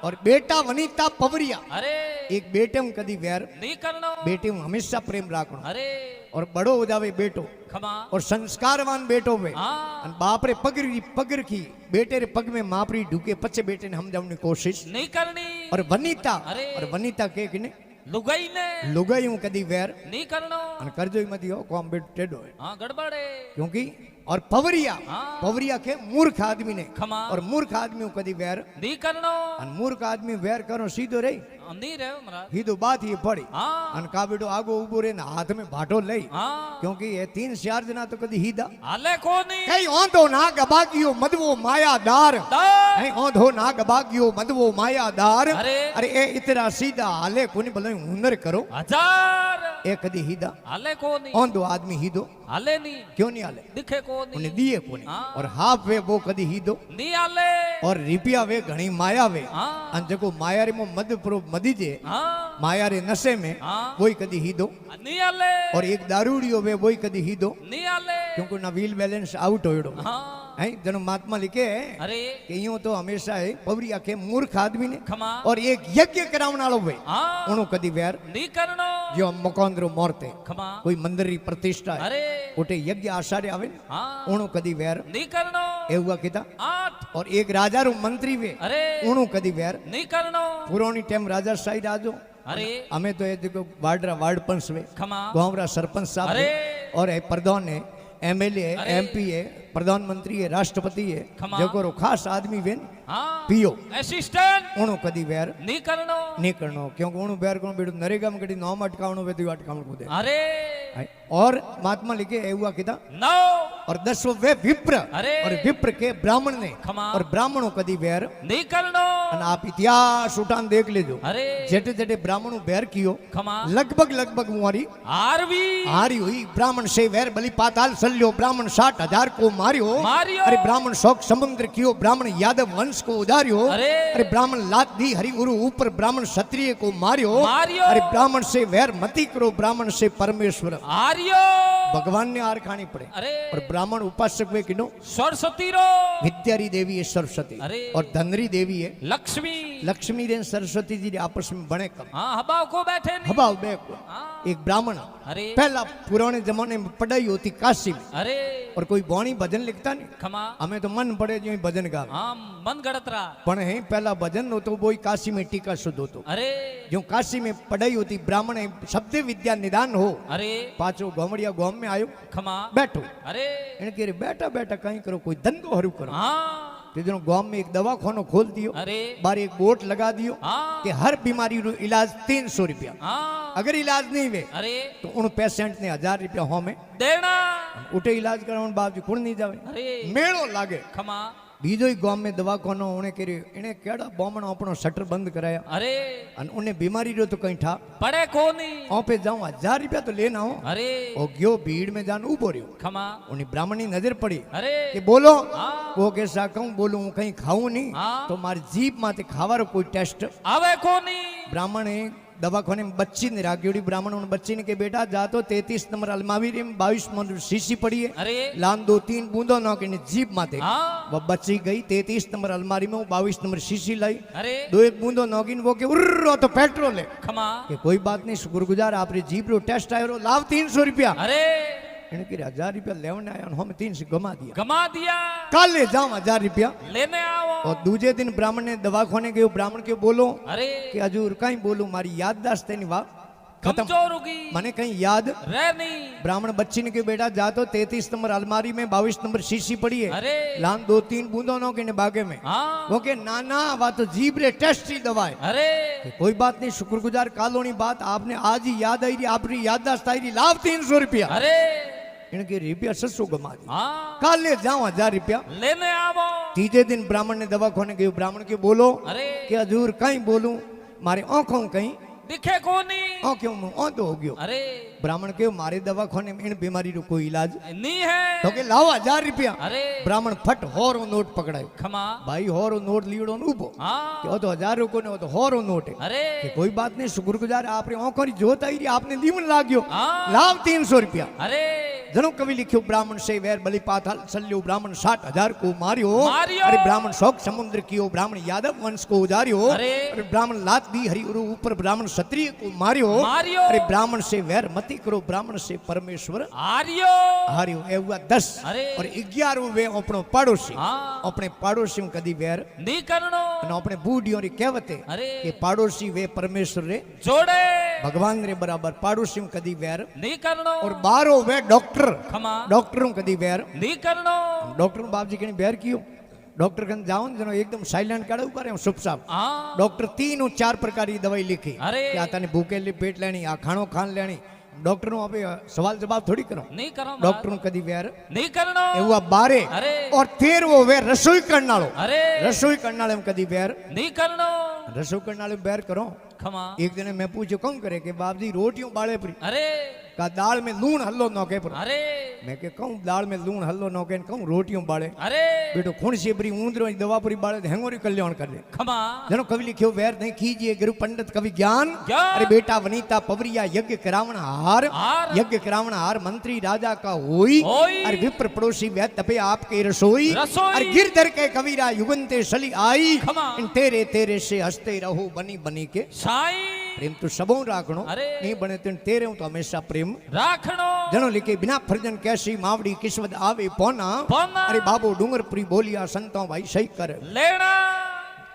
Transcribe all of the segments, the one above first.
और बेटा वनिता पवरिया। अरे एक बेटे में कदी वैर नहीं करना, बेटे में हमेशा प्रेम राखनो। अरे और बड़ो हो जावे बेटो खमा और संस्कारवान बेटो वे हाँ अन बाप रे पगर की बेटे रे पग में मापरी ढूके पचे बेटे ने हम जाने कोशिश नहीं करनी। और वनिता अरे और वनिता के किने लुगाई ने लुगाई हूं कदी वैर नहीं करना, अन करजो ही मत हो कौम बेट टेडो है हाँ गड़बड़ है। क्योंकि और पवरिया हाँ। पवरिया के मूर्ख आदमी ने खमा और मूर्ख आदमी हूं कदी वैर नहीं करना, अन मूर्ख आदमी वैर करो सीधो रे नहीं रहे महाराज। ही तो बात ये पड़ी हाँ अन का बेटो आगो उबो रे ना हाथ में भाटो लई हाँ क्योंकि ये 3-4 जना तो कदी हीदा हाले को नहीं कई ओंधो ना गबागियो मदवो मायादार दार। ऐं ओंधो ना गबागियो मदवो मायादार अरे अरे ए इतरा सीधा हाले कोनी भले हुनर करो हजार ए कदी हीदा हाले को नहीं, ओंधो आदमी हीदो हाले नहीं, क्यों नहीं हाले दिखे को नहीं, उन्हें दिए कोनी हाँ। और हाफ वे वो कदी हीदो नहीं हाले और रिपिया वे घणी माया वे हाँ अन जको माया रे मो मद प्रो मदी जे हाँ माया रे नशे में हाँ वही कदी हीदो नहीं हाले और एक दारूड़ियो वे वही कदी हीदो नहीं हाले क्योंकि ना व्हील बैलेंस आउट होयड़ो हाँ है जनो महात्मा लिखे अरे कि यूं तो हमेशा है पवरिया के मूर्ख आदमी ने खमा और एक यज्ञ करावण वालो वे हाँ उनो कदी वैर नहीं करना जो मकोंद्रो मोरते खमा कोई मंदिर री प्रतिष्ठा है अरे उठे यज्ञ आचार्य आवे हाँ उनो कदी वैर नहीं करना ए हुआ किता आठ और एक राजा रो मंत्री वे अरे उनो कदी वैर नहीं करना पुरानी टाइम राजा साइड आजो अरे हमें तो ये देखो वार्ड पंच वे खमा गांवरा सरपंच साहब अरे वे, और है प्रधान है एमएलए है अरे। एमपी है प्रधानमंत्री है राष्ट्रपति है खमा। जको रो खास आदमी वे हाँ पियो असिस्टेंट उनो कदी वैर नहीं करना नहीं करनो क्योंकि उनु बैर को बेटो नरेगा में कड़ी नाम अटकावनो वे तो अटकावण को दे अरे और महात्मा लिखे ए हुआ किता नौ और 10 वे विप्र अरे। और विप्र के ब्राह्मण ने खमा और ब्राह्मणों कदी वैर नहीं करना अन आप इतिहास उठान देख लेजो अरे जेटे जेटे ब्राह्मणों बैर कियो खमा लगभग मुआरी आरवी हारी हुई ब्राह्मण से वैर बलि पाताल सल्यो ब्राह्मण 60,000 को मारियो मारियो। अरे ब्राह्मण शोक समुद्र कियो ब्राह्मण यादव वंश को उदारियो अरे। ब्राह्मण लात दी हरि गुरु ऊपर ब्राह्मण क्षत्रिय को मारियो मारियो। अरे ब्राह्मण से वैर मती करो ब्राह्मण से परमेश्वर आर्यो भगवान ने आर खानी पड़े अरे और ब्राह्मण उपासक वे किनो सरस्वती रो विद्यारी देवी है सरस्वती अरे। और धनरी देवी है लक्ष्मी लक्ष्मी रे सरस्वती जी आपस में बने कम हाँ हबाव को बैठे नहीं हबाव बे को हाँ एक ब्राह्मण अरे पहला पुराने जमाने में पढ़ाई होती काशी में अरे और कोई वाणी भजन लिखता नहीं खमा हमें तो मन पड़े जो ही भजन गा हाँ मन गड़त रहा पण है पहला भजन हो तो वो काशी में टीका शुद्ध हो तो अरे जो काशी में पढ़ाई होती ब्राह्मण है शब्द विद्या निदान हो अरे पाचो गोमड़िया गांव में आयो खमा बैठो अरे इन्हें कह रहे बैठा बैठा कहीं करो कोई धंधो हरू करो हाँ तो गांव में एक दवाखानो खोल दियो अरे बार एक बोर्ड लगा दियो हाँ कि हर बीमारी रो इलाज 300 रुपया हाँ अगर इलाज नहीं वे अरे तो उन पेशेंट ने 1000 रुपया हो में देना उठे इलाज करावन बावजूद कुण नहीं जावे अरे मेड़ो लागे खमा बीजो ही गांव में दवाखानो उन्हें करियो इन्हें केड़ा बोमणो अपनो शटर बंद कराया अरे अन उन्हें बीमारी रो तो कहीं ठा पड़े को नहीं ओ पे जाऊं 1000 रुपया तो लेना हो अरे ओ गयो भीड़ में जान उबो रहो खमा उन्हें ब्राह्मणी नजर पड़ी अरे कि बोलो हाँ वो कैसा कहूं बोलूं हूं कहीं खाऊं नहीं हाँ तो मारी जीभ माते खावारो कोई टेस्ट आवे को नहीं ब्राह्मण है दवाखाने में बच्ची ने राखी ब्राह्मण उन बच्ची ने के बेटा जा तो 33 नंबर अलमारी में 22 नंबर शीशी पड़ी है अरे लान 2-3 बूंदों न के जीभ माते हाँ वो बच्ची गई 33 नंबर अलमारी में 22 नंबर शीशी लाई अरे 2-1 बूंदों नौकिन वो के उर्रो तो पेट्रोल है खमा कि कोई बात नहीं शुक्रगुजार आपरे जीभ रो टेस्ट आयो लाभ 300 रुपया अरे इन्हें कि 1000 रुपया लेवने आया हम 300 गमा दिया गमा दिया कल ले जाऊं 1000 रुपया लेने आओ और दूसरे दिन ब्राह्मण ने दवाखाने गयो ब्राह्मण के बोलो अरे कि हजूर कहीं बोलूं मारी याददाश्त नहीं वाह खत्म कमजोर होगी मने कहीं याद रह नहीं ब्राह्मण बच्ची ने के बेटा जा तो 33 नंबर अलमारी में 22 नंबर शीशी पड़ी है अरे लान 2-3 बूंदों नो के ने बागे में हाँ वो के नाना वा तो जीभ रे टेस्ट ही दवाए अरे कोई बात नहीं शुक्रगुजार कालोनी बात आपने आज ही याद आई रही आपकी याददाश्त आई रही लाभ 300 रुपया अरे इनके रुपया 600 गमा दी हाँ कल ले जाऊं 1000 रुपया लेने आओ तीजे दिन ब्राह्मण ने दवाखाने गयो ब्राह्मण के बोलो अरे कि हजूर कहीं बोलूं मारे आंखों कहीं दिखे को नहीं आंखों में औंधो हो गयो अरे ब्राह्मण के मारे दवाखाने में इन बीमारी रो कोई इलाज नहीं है तो के लाओ 1000 रुपया अरे ब्राह्मण फट होरो नोट पकड़ायो खमा भाई होरो नोट लीड़ो न उबो हाँ कि वो तो 1000 को ने वो तो होरो नोट है अरे कि कोई बात नहीं शुक्रगुजार आपने आंखों री जोत आई रही आपने लीवन लागयो हाँ लाभ 300 रुपया अरे जनो कवि लिखियो ब्राह्मण से वैर बलि पाताल चल्यो ब्राह्मण 60,000 को मारियो मारियो। अरे ब्राह्मण शोक समुद्र कियो ब्राह्मण यादव वंश को उजारियो अरे ब्राह्मण लात दी हरि उरु ऊपर ब्राह्मण क्षत्रिय को मारियो मारियो। अरे ब्राह्मण से वैर मति करो ब्राह्मण से परमेश्वर आर्यो हारियो ए हुआ 10 अरे। और 11 वे अपनो पाड़ोशी हाँ। अपने पाड़ोशी कदी वैर नी करनो અને આપણે બુઢીઓ રી કહેવતે અરે કે પાડોશી વે પરમેશ્વર રે जोड़े ભગવાન રે બરાબર પાડોશી કદી વેર नी करनो और बारो वे डॉक्टर खमा डॉक्टरों कदी वेर नी करनो डॉक्टर बाप जी कहीं वेर कियो डॉक्टर कन जाओ जनो एकदम साइलेंट काढू करे शुभ साहब हाँ डॉक्टर 3 और 4 प्रकार की दवाई लिखी अरे। कि आ तने भूखेली पेट लेनी आ खाणो खान लेनी डॉक्टर आप सवाल जवाब थोड़ी करो नी करो डॉक्टर कदी वेर नी करनो एवा बारे अरे और 13 वे रसोई करनाळो अरे रसोई करनाळे में कदी वेर नी करनो रसोई करनाळे में वेर करो खमा एक दिन मैं पूछो कौन करे कि बाप जी रोटियों बाले परी अरे का दाल में लूण हल्लो नौके पर अरे मैं के कहूं दाल में लूण हल्लो नौके कहूं रोटियों बाले अरे बेटो खून से बरी ऊंदरो दवा पूरी बाले हेंगोरी कल्याण कर ले खमा जनो कवि लिखियो वैर नहीं कीजिए गुरु पंडित कवि ज्ञान ज्ञान। अरे बेटा वनीता पवरिया यज्ञ करावण हार हार। यज्ञ करावण हार मंत्री राजा का होई होई। अरे विप्र पड़ोसी वह तपे आपके रसोई रसोई। अरे गिरधर के कविरा युगंते सली आई खमा। इन तेरे तेरे से हंसते रहो बनी बनी के साई प्रेम तो सबों राखणो अरे। नहीं बने तो तेरे हूं तो हमेशा प्रेम राखणो जनो लिखे बिना फर्जन कैसी मावड़ी किस्मत आवे पौना पौना। अरे बाबू डूंगरपुरी बोलिया संतों भाई सही कर लेना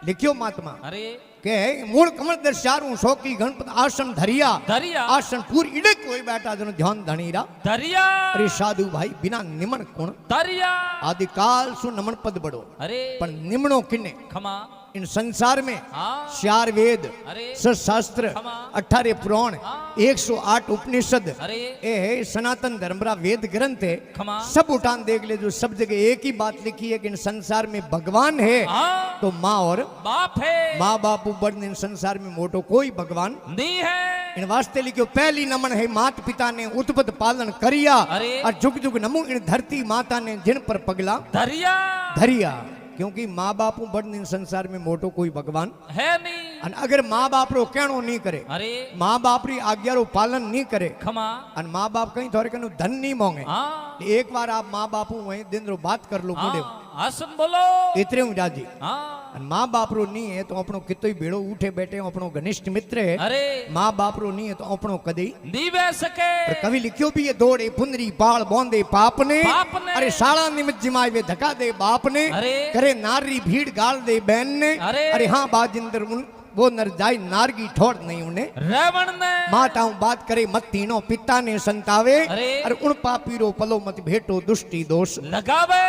लिखियो महात्मा अरे के मूल कमल दर्शारू शोकी गणपत आसन धरिया दरिया आसन पूरी इड़क कोई बैठा जनो ध्यान धनीरा दरिया अरे साधु भाई बिना निमन कुण दरिया आदि काल सु नमन पद बड़ो अरे पर निमणो किने खमा इन संसार में हाँ 4 वेद अरे 6 शास्त्र खमा। 18 पुराण हाँ। 108 उपनिषद अरे ए है सनातन धर्मरा वेद ग्रंथ है खमा सब उठान देख ले जो सब जगह एक ही बात लिखी है कि इन संसार में भगवान है हाँ तो माँ और बाप है माँ बाप ऊपर इन संसार में मोटो कोई भगवान नी है इन वास्ते लिखियो पहली नमन है मात पिता ने उत्पत पालन करिया अरे। और जुग जुग नमो इन धरती माता ने जिन पर पगला दरिया धरिया क्योंकि माँ बाप बड़ इन संसार में मोटो कोई भगवान है नी अन अगर माँ बाप रो कहणो नहीं करे अरे माँ बाप री आज्ञा रो पालन नहीं करे खमा अन माँ बाप कहीं थोड़े कनु धन नहीं मांगे हाँ एक बार आप माँ बाप वही दिन रो बात कर लो मुड़े हाँ आसन बोलो इतने हूँ राजी हाँ अन माँ बाप रो नहीं है तो अपनो कितो ही भेड़ो उठे बैठे अपनो घनिष्ठ मित्र है अरे माँ बाप रो नहीं है तो अपनो कदी नी वे सके पर कवि लिखियो भी ये दौड़े पुंदरी पाल बोंदे पाप ने पाप ने। अरे शाला निमित जिमाए वे धका दे बाप ने अरे। करे नारी भीड़ गाल दे बहन ने अरे। हाँ बाजिंदर उन वो नर जाय नारगी ठोड़ नहीं उन्हें रावण ने माताओं बात करे मत तीनों पिता ने संतावे अरे। और उन पापीरो पलो मत भेटो दुष्टि दोष लगावे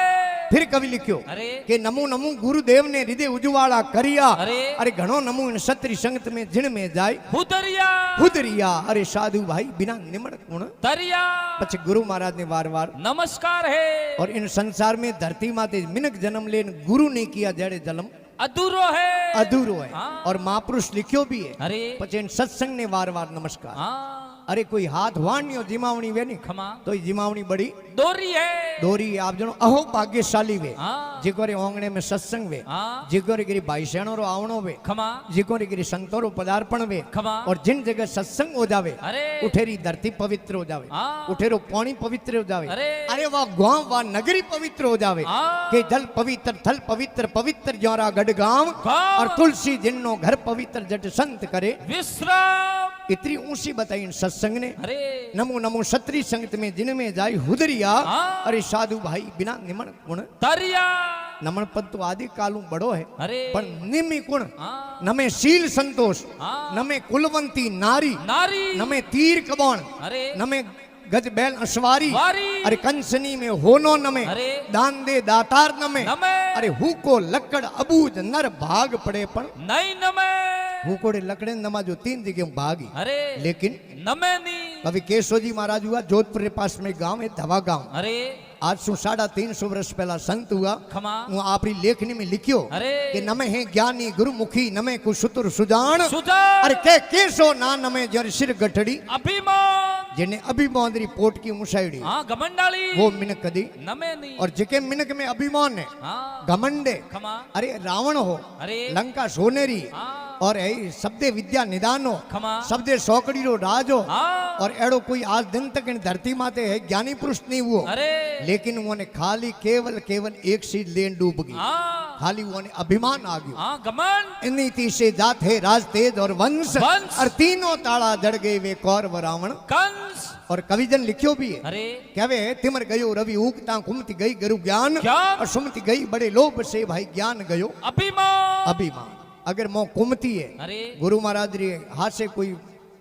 फिर कवि लिखियो अरे कि नमो नमो गुरुदेव ने हृदय उजवाड़ा करिया अरे। अरे घणो नमो इन सत्री संगत में जिन में जाय हुदरिया खुदरिया अरे साधु भाई बिना निमण गुण दरिया પછી ગુરુ મહારાજ ને વાર વાર नमस्कार है और इन संसार में धरती माते मिनक जन्म लेन गुरु ने किया जड़े जन्म अधूरो है अधूरो है हाँ। और महापुरुष लिखियो भी है अरे પછી इन सत्संग ने वार वार नमस्कार हाँ अरे कोई हाथ वाणियो जिमावणी वे नहीं खमा तो ये जिमावणी बड़ी दोरी है दोरी आप जनो अहो भाग्यशाली वे हाँ जिकोरे ओंगणे में सत्संग वे हाँ जिकोरे गिरी भाई शरणो रो आवणो वे खमा जिकोरे गिरी संतो रो पदार्पण वे खमा और जिन जगह सत्संग हो जावे अरे उठेरी धरती पवित्र हो जावे हाँ उठेरो पानी पवित्र हो जावे अरे अरे वाह गांव वाह नगरी पवित्र हो जावे हाँ के जल पवित्र थल पवित्र पवित्र ज्योरा गढ़ गांव गाँव। और तुलसी जिन्नो घर पवित्र जट संत करे विश्राम इतनी ऊंची बताई इन सत्संग ने अरे नमो नमो सत्री संगत में जिन में जाय हुदरिया हाँ। अरे साधु भाई बिना निमन गुण दरिया नमन पद तो आदि कालू बड़ो है अरे पर निमि गुण हाँ नमे शील संतोष हाँ नमे कुलवंती नारी नारी नमे तीर कबौण अरे नमे गज बैल अश्वारी वारी अरे कंसनी में होनो नमे अरे दान दे दातार नमे नमे अरे हुको लकड़ अबूज नर भाग पड़े पण नहीं नमे हुकोड़े लकड़े नमा जो 3 जगह भागी अरे लेकिन नमे नी कभी केशोजी महाराज हुआ जोधपुर के पास में गांव है धवा गांव अरे आज सु 350 वर्ष पहला संत हुआ खमा वो आपरी लेखनी में लिखियो अरे कि नमे है ज्ञानी गुरुमुखी नमे कुशुतुर सुजान सुजा अरे के केसो ना नमे जर सिर गठड़ी अभिमान जिन्हें अभिमान री पोट की मुसाइडी हाँ घमंडाली वो मिनक कदी नमे नी और जेके मिनक में अभिमान है हाँ घमंडे खमा अरे रावण हो अरे लंका सोनेरी हाँ और ऐ शब्दे विद्या निदान हो खमा शब्दे सौकड़ी रो राज हो हाँ और एड़ो कोई आज दिन तक इन धरती माते है ज्ञानी पुरुष नहीं हुआ अरे लेकिन उन्होंने खाली केवल केवल एक सीट लेन डूब गई हाँ खाली उन्होंने अभिमान आ गयो हाँ घमंड नीति से जात है राज तेज और वंश वंश। और तीनों ताड़ा जड़ गए वे कौरव रावण कंस और कविजन लिखियो भी है अरे कहवे तिमर गयो रवि उगता कुमति गई गुरु ज्ञान ज्ञान। और सुमति गई बड़े लोभ से भाई ज्ञान गयो अभिमान अभिमान अगर मो कुमति है अरे गुरु महाराज रे हाथ से कोई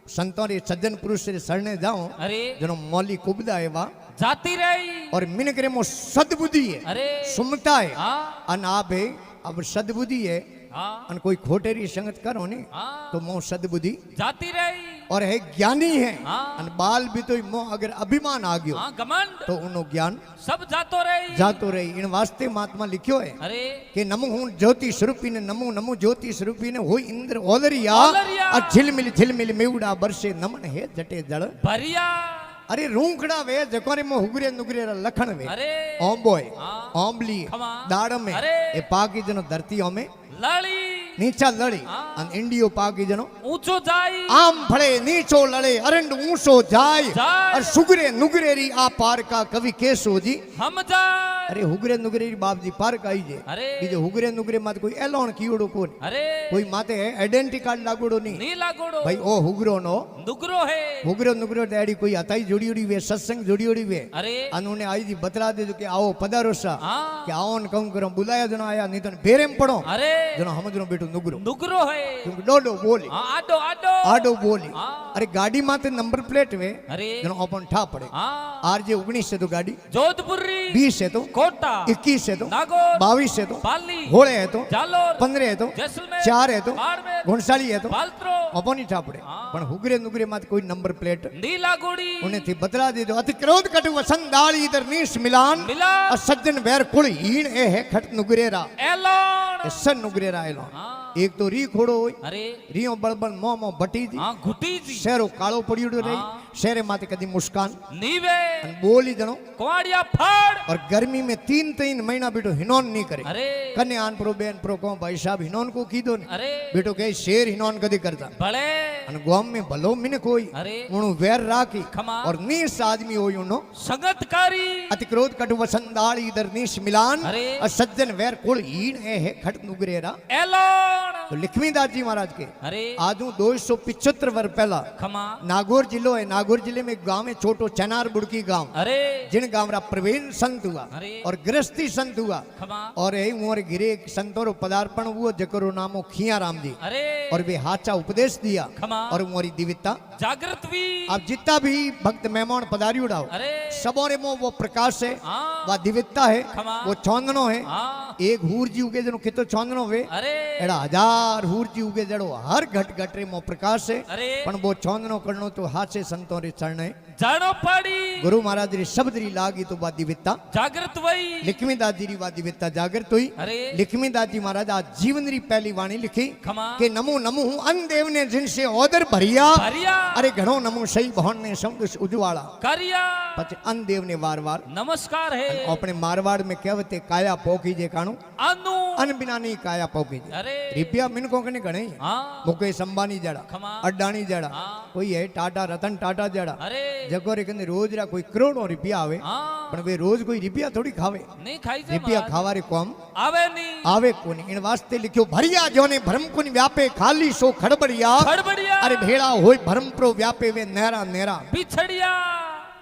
संतों रे सज्जन पुरुष रे शरणे जाओ अरे जनो मौली कुबदा है वा जाती रही और मिनक रे मो सद्बुद्धि है अरे सुमता है हाँ अन आप है अब सद्बुद्धि है हाँ अन कोई खोटेरी संगत करो ने हाँ तो मो सद्बुद्धि जाती रही और है ज्ञानी है हाँ। अन बाल भी तो मो अगर अभिमान आ गयो हाँ घमंड तो उनो ज्ञान सब जातो रही जातो रही इन वास्ते महात्मा लिखियो है अरे कि नमो हूं ज्योति स्वरूपी ने नमो नमो ज्योति स्वरूपी ने हो इंद्र ओलरिया ओलरिया। और झिलमिल मेवड़ा बरसे नमन है जटे जड़ भरिया अरे रूंखड़ा वे जकोरे मो हुगरे नुगरे रा लखण वे अरे ओंबोय हाँ। ओंबली खमा। दाड़ में अरे। ए पाकी जनो धरती में लड़ी नीचा लड़ी हाँ। अन इंडियो पाकी जनो ऊंचो जाई आम फड़े नीचो लड़े अरंड ऊंचो जाय जाय। और सुगरे नुगरे री आ पार का कवि केसो जी हम जाए अरे हुगरे नुगरे री बाप जी पार का आई जे अरे बीजे हुगरे नुगरे माते कोई एलोन कीड़ो कोन अरे कोई माते है आइडेंटिटी कार्ड लागोड़ो नहीं नीला गोड़ो भाई ओ हुगरो नो दुगरो है हुगरो नुगरो डैडी कोई हताई जुड़ी उड़ी वे सत्संग जुड़ी उड़ी वे अरे अनोने आई जी बतला दे जो कि आओ पधारो सा हाँ कि आओ न कहूं करो बुलाया जनो आया नहीं तो बेरे में पड़ो अरे जनो हम जनो बेटो नुगरो दुगरो है क्योंकि डोडो बोली हाँ आडो आडो आडो बोली हाँ अरे गाड़ी माते नंबर प्लेट वे अरे जनो अपन ठा पड़े हाँ आरजे 19 से तो गाड़ी जोधपुरी 20 से तो कोटा 21 से तो नागौर 22 से तो पाली घोड़े है तो जालोर 15 है तो जैसलमेर 4 है तो बाड़मेर घुड़साली है तो बालत्रो अपन ही ठा पड़े हाँ। पण हुगरे नुगरे माते कोई नंबर प्लेट नीला गोड़ी उन्हें थी बतला दे दो अति क्रोध कटु वसंदाली इधर नीस मिलान मिला और सज्जन बैर कुल हीण ए है खट नुगरेरा एलोन सन नुगरेरा एलो हाँ एक तो री खोड़ो होय अरे रियो बड़बड़ मो बटी थी हाँ घुटी जी शेरो कालो पड़ियो रही हाँ। शेरे माते कदी मुस्कान नीवे अन बोली जनो कुआड़िया फाड़ और गर्मी में 3 महीना बेटो हिनोन नहीं करे अरे कन्या आन प्रो बेन प्रो को भाई साहब हिनोन को की दो अरे बेटो के शेर हिनोन कदी करता बड़े अन गोम में भलो मिन कोई अरे उनु वेर राखी खमा और नीस आदमी होय उनो संगतकारी अति क्रोध कटु वसंदाली इधर नीस मिलान अरे और सज्जन वेर कुल हीण ए है खट नुगरेरा एलोन तो लक्ष्मीदास जी महाराज के अरे आज 275 वर्ष पहला खमा नागौर जिलो है नागौर जिले में एक गांव है छोटो चनार बुड़की गांव अरे जिन गांव रा प्रवीण संत हुआ अरे और गृहस्थी संत हुआ खमा और ए मोर गिरे एक संतों रो पदार्पण हुआ जकरो नामो खिया राम जी अरे और वे हाचा उपदेश दिया खमा और मोरी दिव्यता जागृत भी अब जितना भी भक्त मेहमान पधारी उड़ाओ अरे सबों रे मो वो प्रकाश है हाँ वह दिव्यता है खमा वो चौंदनो है हाँ एक हूर जी उगे जनो कितो चौंदनो वे अरे एड़ा 1000 हूर जी उगे जड़ो हर घट घट रे मो प्रकाश है अरे पण वो चौंदनो करनो तो हाथ से संतों रे चरण है जानो पड़ी गुरु महाराज री शब्द री लागी तो बा दिव्यता जागृत वही लक्ष्मीदास जी री बा दिव्यता जागृत हुई अरे लक्ष्मीदास जी महाराज आज जीवन री पहली वाणी लिखी खमा के नमो नमो हूं अन देव ने जिनसे ओदर भरिया भरिया अरे घणो नमो सही भवन ने समुद्र उजवाड़ा करिया પછી અન દેવને વારવાર नमस्कार है આપણે મારવાડ में કહેવતે કાયા પોકી જે કાણું अनु અન બિનાની કાયા પોકી જે अरे રૂપિયા મિનકો કને ગણે हाँ મુકેશ અંબાની જડા खमा અડાણી જડા हाँ કોઈ હે ટાટા રતન ટાટા જડા अरे જગો રે કને રોજ રા કોઈ કરોડો રૂપિયા આવે हाँ પણ વે રોજ કોઈ રૂપિયા થોડી ખાવે नहीं खाई से રૂપિયા महाराज। ખાવારે કોમ आवे नहीं આવે કોની એન વાસ્તે લખ્યો ભરિયા જોને ભરમ કોની વ્યાપે ખાલી સો ખડબડિયા खड़बड़िया અરે ભેળા હોય ભરમ પ્રો વ્યાપે વે નેરા નેરા बिछड़िया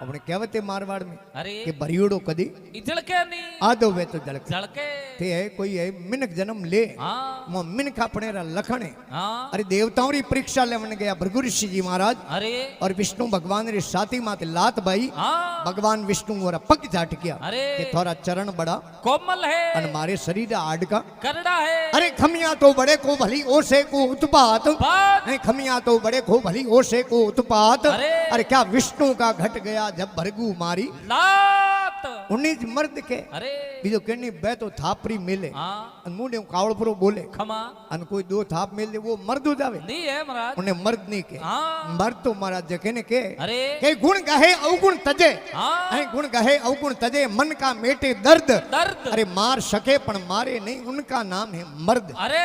આપણે કહેવતે મારવાડ में अरे કે ભરિયોડો કદી इजड़के नहीं આદો વે તો જળકે जड़के ते है कोई है मिनक जन्म ले हाँ मो मिनक अपने रा लखणे हाँ अरे देवताओं री परीक्षा लेवन गया भृगु ऋषि जी महाराज अरे और विष्णु भगवान रे साथी माते लात भाई हाँ भगवान विष्णु और पग झाट किया अरे कि थोड़ा चरण बड़ा कोमल है अन मारे शरीर आडका करड़ा है अरे खमिया तो बड़े को भली ओसे को उत्पात बात नहीं खमिया तो बड़े को भली ओसे को उत्पात अरे अरे क्या विष्णु का घट गया जब भृगु मारी लात उन्नीस मर्द के अरे बीजो कहनी बे तो थापरी मिले हाँ अन मुंडे कावड़पुरो बोले खमा अन कोई दो थाप मिल दे वो मर्द हो जावे नहीं है महाराज उन्हें मर्द नहीं के हाँ मर्द तो महाराज जके ने के अरे गुण गहे अवगुण तजे हाँ ऐं गुण गहे अवगुण तजे मन का मेटे दर्द दर्द अरे मार सके पण मारे नहीं उनका नाम है मर्द अरे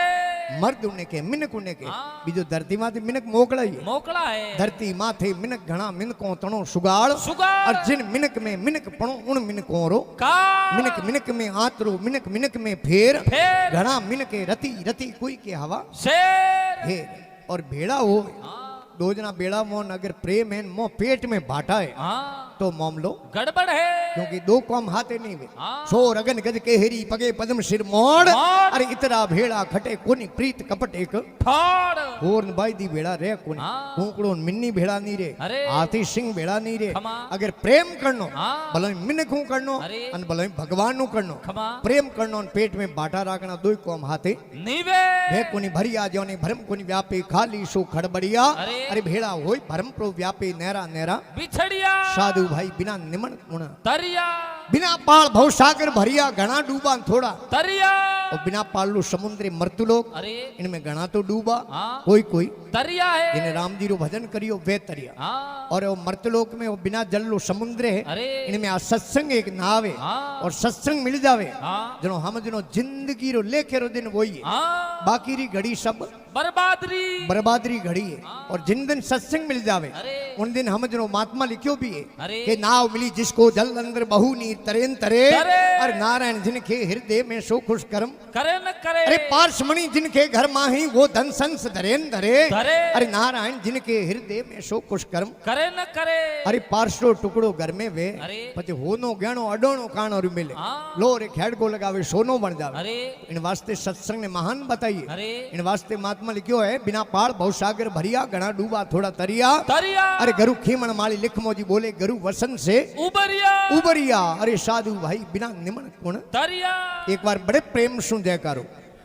मर्द उन्हें के मिनक उन्हें के हाँ। बीजो धरती माथे मिनक मोकला ही मोकला है धरती माथे मिनक घना मिनकों तणो सुगाड़ सुगाड़ और जिन मिनक में मिनक पणो उन मिनकों रो का मिनक मिनक में आतरो मिनक मिनक में फेर फिर घना मिनके रति रति कोई के हवा शेर फेर और भेड़ा हो हाँ दो जना बेड़ा मोन अगर प्रेम है मोह पेट में बाटा है हाँ तो मामलो गड़बड़ है क्योंकि दो कौम हाथे नहीं वे हाँ सो रगन गज के हेरी पगे पद्म सिर मोड़ मोड़। अरे इतरा भेड़ा खटे कोनी प्रीत कपट एक फाड़ होरन बाई दी भेड़ा रे कोनी हाँ। कुंकड़ो मिन्नी भेड़ा नहीं रे अरे। हाथी सिंह भेड़ा नहीं रे खमा। अगर प्रेम करनो हाँ। भले मिनक हूं करनो अरे। अन भले भगवान नु करनो खमा प्रेम करनो अन पेट में बाटा राखना दो कौम हाथे नीवे भे कोनी भरिया जोने भरम कोनी व्यापी खाली सो खड़बड़िया अरे। अरे भेड़ा होई भरम प्रो व्यापी नेरा नेरा बिछड़िया साधु भाई बिना निमन गुण तरिया बिना पाल भवसागर भरिया घना डूबा थोड़ा तरिया और बिना पालू समुद्री मृत्यु लोग अरे इनमें घना तो डूबा हाँ कोई कोई तरिया जिन्हें है राम जी रो भजन करियो वे तरिया हाँ और वो मर्तलोक में वो बिना जल लो समुद्र है अरे इनमें आ सत्संग एक नावे हाँ और सत्संग मिल जावे हाँ जनो हम जनो जिंदगी रो लेखे रो दिन वही है हाँ बाकी री घड़ी सब बर्बादरी बर्बादरी घड़ी है और जिन दिन सत्संग मिल जावे अरे उन दिन हम जनो महात्मा लिखियो भी है अरे कि नाव मिली जिसको जल अंदर बहु नीर तरेन तरे तरे। और नारायण जिनके हृदय में सो खुश कर्म करे न करे अरे पार्शमणि जिनके घर माही वो धन संस धरेन धरे धरे अरे नारायण जिनके हृदय में सो खुश कर्म करे न करे अरे पार्शो टुकड़ो घर में वे अरे पति होनो गहणो अडोणो काणो रू मिले हाँ लो रे खेड़ को लगावे सोनो बन जावे अरे इन वास्ते सत्संग ने महान बताइए अरे इन वास्ते महात्मा लिखियो है बिना पाड़ भवसागर भरिया घना डूबा थोड़ा तरिया तरिया अरे गरु खीमण माली लिख मोजी बोले गरु वसन से उबरिया उबरिया अरे साधु भाई बिना निमन गुण तरिया एक बार बड़े प्रेम सुन जयकारो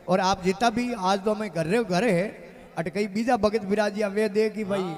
और आप जितना भी आज तो मैं घर रहे हो घर है अट कई बीजा भगत बिराजिया वे दे कि भाई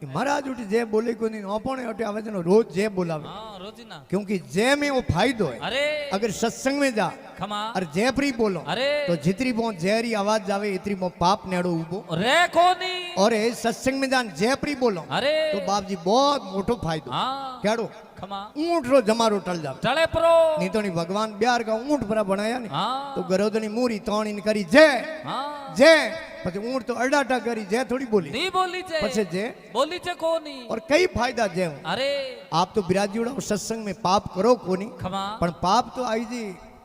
महाराज उठ जय बोले को नहीं नौपणे अटे आवे जनो रोज जय बोलावे हाँ रोजीना क्योंकि जय में वो फायदो है अरे अगर सत्संग में जा खमा और जयप्री बोलो अरे तो जितनी वो जयरी आवाज जावे इतनी वो पाप नेड़ो उबो रे कोनी और ये सत्संग में जान जयप्री बोलो अरे तो बाप जी बहुत मोटो फायदो हाँ केड़ो खमा ऊंट रो जमारो टल जावे चले प्रो नहीं तो नहीं भगवान ब्यार का ऊंट पर बनाया नहीं हाँ तो गरोदनी मूरी तौण इन करी जय हाँ जय પછી ऊंट तो अडाटा करी जय थोड़ी बोली नहीं बोली जे પછી जय बोली जे कोनी और कई फायदा जय अरे आप तो बिराजीड़ा सत्संग में पाप करो कोनी खमा पण पाप तो आई जी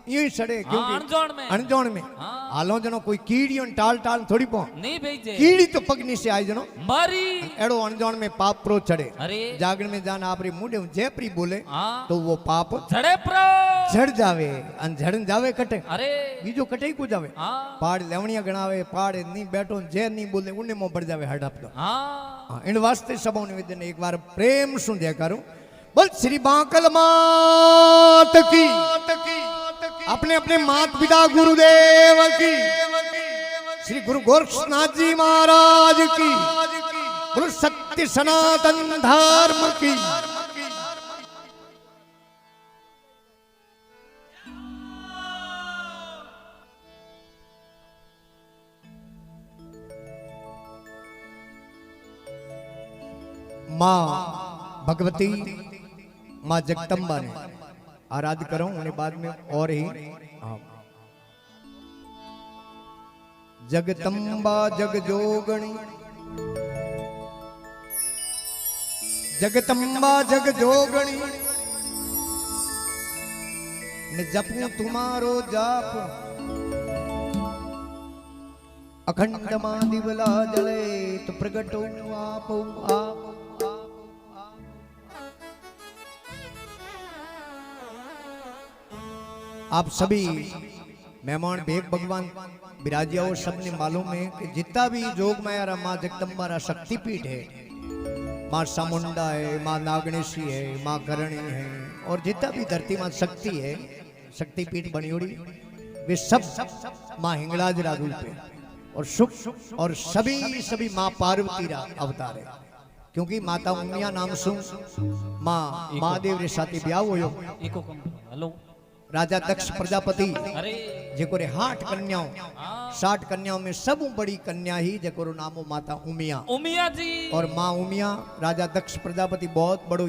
यूं सड़े हाँ क्योंकि अनजान में अनजान में हाँ हालो जनो कोई कीड़ी टाल टाल थोड़ी पो नहीं भेजे कीड़ी तो पगनी से आई जनो मरी एड़ो अनजान में पाप प्रो चढ़े अरे जागरण में जान आपरे मुंडे जयप्री बोले हाँ तो वो पाप झड़े प्रो झड़ जावे अन झड़न जावे कटे अरे बीजो कटे को जावे हाँ पाड़ लेवणिया गणावे पाड़ नहीं बैठो जय नहीं बोले उन्हें मुंह पड़ जावे हड़प तो हाँ हाँ, इन वास्ते सबों निवेदन एक बार प्रेम सुन दिया करो बोल श्री बांकल मात की अपने अपने मात पिता गुरुदेव की श्री गुरु गोरक्षनाथ जी महाराज की गुरु सत्य सनातन धर्म की माँ भगवती माँ जगदम्बा ने आराध करो उन्हें बाद में और ही हाँ। जगदम्बा जग जोगणी जगदम्बा जग जोगणी ने जपू तुम्हारो जाप अखंड मां दिवला जले तो प्रगटो आप आप आप सभी मेहमान भेग भगवान विराजिया हो सबने मालूम है कि जितना भी जोग माया माँ जगदम्बा शक्तिपीठ है माँ चामुंडा है माँ नागणेशी है माँ करणी है और जितना भी धरती माँ शक्ति है शक्तिपीठ बनी उड़ी वे सब माँ हिंगलाज रूप है और सुख और सभी माँ पार्वती अवतार है क्योंकि माता उमिया नाम सु मां महादेव रे साथी ब्याह होयो। एको कम करो हेलो राजा दक्ष प्रजापति अरे जेको रे 60 कन्याओं 60 कन्याओं में सब बड़ी कन्या ही जेको रो नामो माता उमिया। उमिया जी और मां उमिया राजा दक्ष प्रजापति बहुत बड़ो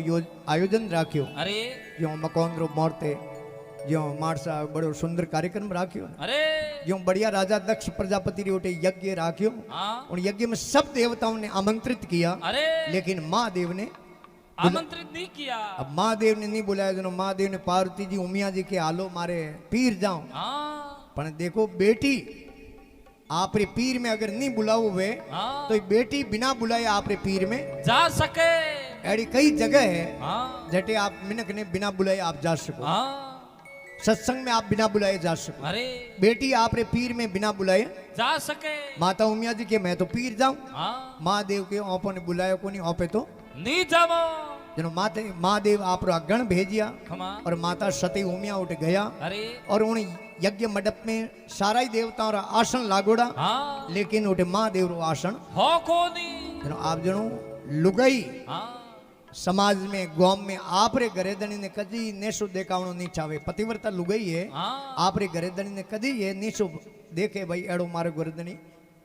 आयोजन राख्यो। अरे जो मकोंद्रो मोरते जो मारसा बड़ो सुंदर कार्यक्रम राख्यो। अरे जो बढ़िया राजा दक्ष प्रजापति रे ओटे यज्ञ राख्यो। हाँ उन यज्ञ में सब देवताओं ने आमंत्रित किया, अरे लेकिन महादेव ने आमंत्रित नहीं किया। अब महादेव ने नहीं बुलाया। जनो महादेव ने पार्वती जी उमिया जी के हालो मारे पीर जाऊं। हाँ पर देखो बेटी आप रे पीर में अगर नहीं बुलाओ वे हाँ तो ये बेटी बिना बुलाए आप रे पीर में जा सके। ऐसी कई जगह है हाँ जटे आप मिनक ने बिना बुलाए आप जा सको। हाँ सत्संग में आप बिना बुलाए जा सको। अरे बेटी आप रे पीर में बिना बुलाए जा सके। माता उमिया जी के मैं तो पीर जाऊं। हाँ महादेव के ओपो ने बुलायो को नहीं ओपे तो नहीं जावो। जनो माते महादेव आप रो गण भेजिया खमा और माता सती उमिया उठ गया अरे और उन यज्ञ मंडप में सारा ही देवताओं रा आसन लागोड़ा, हाँ लेकिन उठे महादेव रो आसन हो कोनी। जनो आप जनो लुगाई हाँ समाज में गांव में आप रे घरेदनी ने कदी नेसो देखावणो नहीं चाहे। पतिव्रता लुगाई है हाँ आप रे घरेदनी ने कदी ये नेसो देखे भाई एड़ो मारो घरेदनी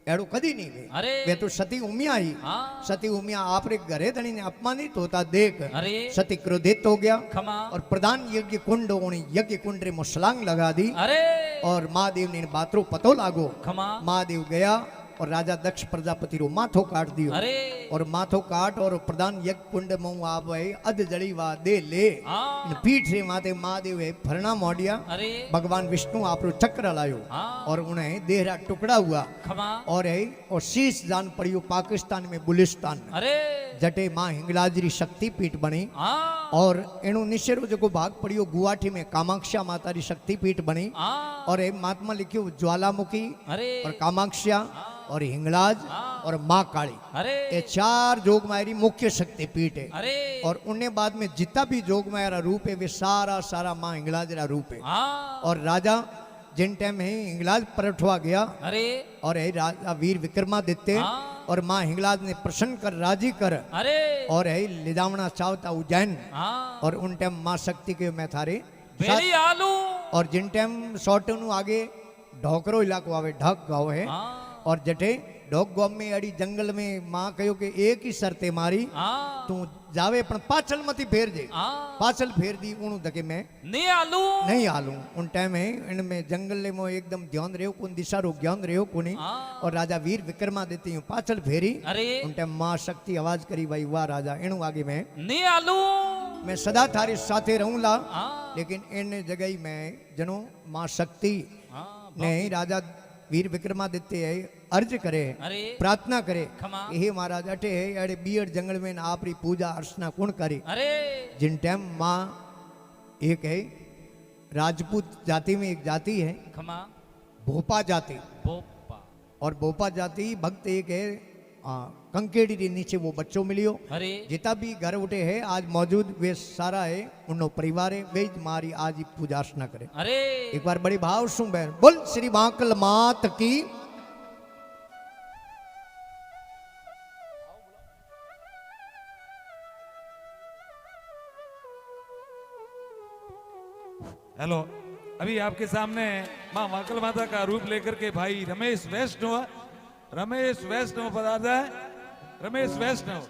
एड़ो कदी नहीं वे। अरे वे तो सती उमिया ही हाँ सती उमिया आप रे घरेदनी ने अपमानित होता देख अरे सती क्रोधित हो गया खमा और प्रधान यज्ञ कुंड उन्हें यज्ञ कुंड रे मुसलांग लगा दी। अरे और महादेव ने बातरो पतो लागो। खमा महादेव गया और राजा दक्ष प्रजापति रो माथो काट दियो। अरे और माथो काट और प्रधान यज्ञ कुंड में आप अध जड़ी वा दे ले हाँ पीठ रे माथे महादेव है फरना मोडिया। अरे भगवान विष्णु आप रो चक्र लायो हाँ और उन्हें देहरा टुकड़ा हुआ खमा और है और शीश जान पड़ियो पाकिस्तान में बुलिस्तान में। अरे जटे मां हिंगलाजरी शक्ति पीठ बनी हाँ और एनो निशेरो जो भाग पड़ियो गुवाहाटी में कामाक्षा माता री शक्ति पीठ बनी। हाँ और एक महात्मा लिखियो ज्वालामुखी अरे और कामाक्षा और हिंगलाज और माँ काली अरे ये 4 जोगमाया मुख्य शक्ति पीठ है। अरे और उन्हें बाद में जितना भी जोगमाया रा रूप है वे सारा सारा माँ हिंगलाज रा रूप है। हाँ और राजा जिन टाइम है हिंगलाज परठवा गया अरे और है राजा वीर विक्रमादित्य हाँ और माँ हिंगलाज ने प्रसन्न कर राजी कर अरे और है लिदावना चावता उज्जैन। हाँ और उन टाइम माँ शक्ति के मैं थारे बेली आलू और जिन टाइम शॉर्टनु आगे ढोकरो इलाको आवे ढक गाँव है। हाँ और जटे ढोक गाँव में अड़ी जंगल में माँ कहो कि एक ही शर्ते मारी हाँ तू जावे पण पाचल मती फेर जे। हाँ पाचल फेर दी उनु धके मैं नहीं आलू नहीं आलू। उन टाइम है इनमें जंगल में एकदम ध्यान रहो कौन दिशा रो ज्ञान रहो कोनी। हाँ और राजा वीर विक्रमा देती हूँ पाचल फेरी अरे उन टाइम माँ शक्ति आवाज करी भाई वाह राजा इनु आगे मैं नहीं आलू मैं सदा थारे साथे रहूंला। हाँ लेकिन इन जगह में जनो माँ शक्ति हाँ ने राजा वीर विक्रमादित्य है अर्ज करे अरे प्रार्थना करे खमा हे महाराज अटे है अड़े बीड़ जंगल में आप री पूजा अर्चना कौन करे। अरे जिन टाइम माँ एक है राजपूत जाति में एक जाति है खमा भोपा जाति बोपा और भोपा जाति भक्त एक है कंकेड़ी के नीचे वो बच्चों मिलियो। अरे जितना भी घर उठे है आज मौजूद वे सारा है उन्नो परिवार है वे मारी आज ही पूजा अर्चना करे। अरे एक बार बड़ी भाव सुन बहन बोल श्री महाकल मात की। हेलो अभी आपके सामने माँ महाकाल माता का रूप लेकर के भाई रमेश वैष्णव पधारा है। रमेश वैष्णव